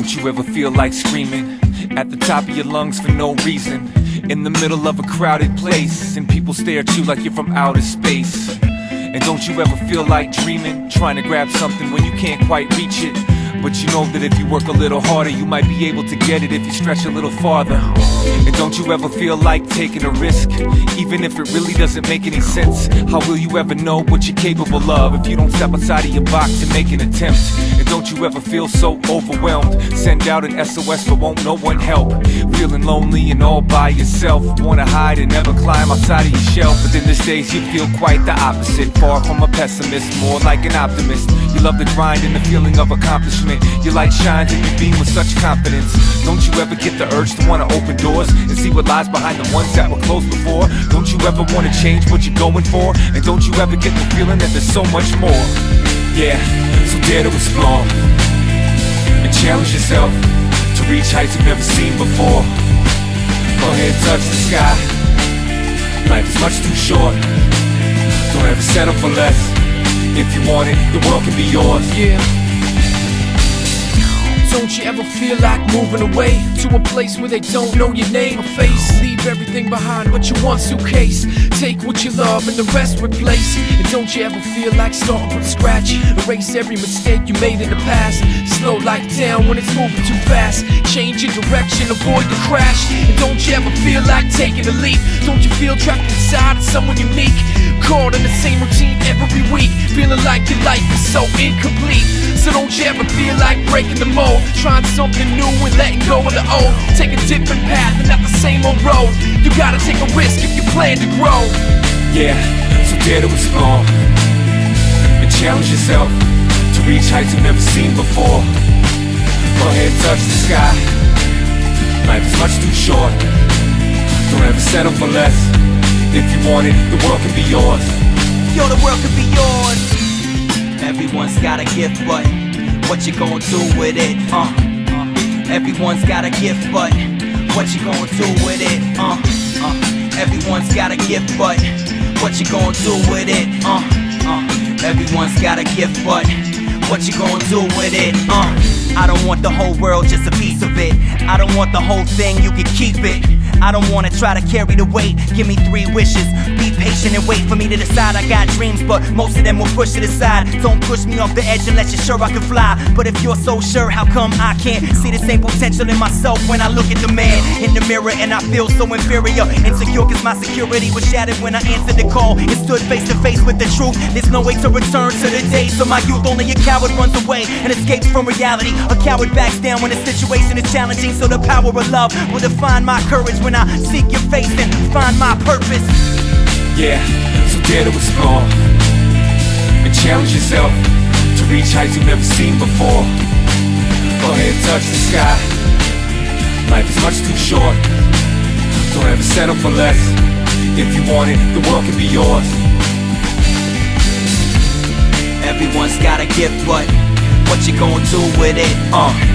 Don't you ever feel like screaming at the top of your lungs for no reason, in the middle of a crowded place, and people stare at you like you're from outer space? And don't you ever feel like dreaming, trying to grab something when you can't quite reach it, but you know that if you work a little harder, you might be able to get it if you stretch a little farther? And don't you ever feel like taking a risk, even if it really doesn't make any sense? How will you ever know what you're capable of if you don't step outside of your box and make an attempt? And don't you ever feel so overwhelmed, send out an SOS but won't no one help? Feeling lonely and all by yourself, wanna hide and never climb outside of your shell. But then these days you feel quite the opposite, far from a pessimist, more like an optimist. You love the grind and the feeling of accomplishment, your light shines and you beam with such confidence. Don't you ever get the urge to wanna open doors and see what lies behind the ones that were closed before? Don't you ever wanna change what you're going for? And don't you ever get the feeling that there's so much more? Yeah, so dare to explore and challenge yourself to reach heights you've never seen before. Go ahead, touch the sky. Life is much too short. Don't ever settle for less. If you want it, the world can be yours. Yeah. Don't you ever feel like moving away to a place where they don't know your name or face? Leave everything behind but your one suitcase, take what you love and the rest replace. And don't you ever feel like starting from scratch, erase every mistake you made in the past, slow life down when it's moving too fast, change your direction, avoid the crash. And don't you ever feel like taking a leap? Don't you feel trapped inside of someone unique, caught in the same routine every week, feeling like your life is so incomplete? So don't you ever feel like breaking the mold, trying something new and letting go of the old? Take a different path and not the same old road. You gotta take a risk if you plan to grow. Yeah, so dare to explore and challenge yourself to reach heights you've never seen before. Go ahead, touch the sky. Life is much too short. Don't ever settle for less. If you want it, the world can be yours. Yo, the world can be yours. Everyone's got a gift, but what you gonna do with it? Everyone's got a gift, but what you gonna do with it? Everyone's got a gift, but what you gonna do with it? Everyone's got a gift, but what you gonna do with it? I don't want the whole world, just a piece of it. I don't want the whole thing, you can keep it. I don't wanna try to carry the weight, give me 3 wishes. Be patient and wait for me to decide. I got dreams, but most of them will push it aside. Don't push me off the edge unless you're sure I can fly. But if you're so sure, how come I can't see the same potential in myself when I look at the man in the mirror and I feel so inferior? Insecure cause my security was shattered when I answered the call and stood face to face with the truth. There's no way to return to the days of my youth. Only a coward runs away and escapes from reality. A coward backs down when the situation is challenging. So the power of love will define my courage when I seek your face and find my purpose. Yeah, so dare to explore and challenge yourself to reach heights you've never seen before. Go ahead, touch the sky. Life is much too short. Don't ever settle for less. If you want it, the world can be yours. Everyone's got a gift, but what you gonna do with it?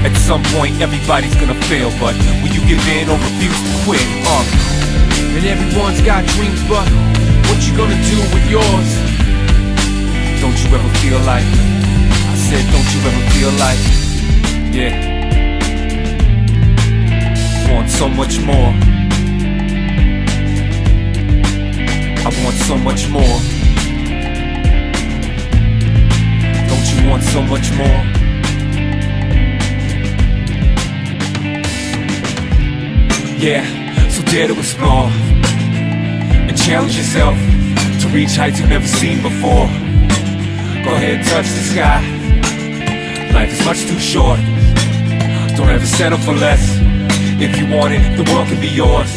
At some point everybody's gonna fail, but will you give in or refuse to quit? And everyone's got dreams, but what you gonna do with yours? Don't you ever feel like, I said don't you ever feel like, yeah, want so much more. I want so much more. Don't you want so much more? Yeah, so dare to explore and challenge yourself to reach heights you've never seen before. Go ahead, touch the sky. Life is much too short. Don't ever settle for less. If you want it, the world can be yours.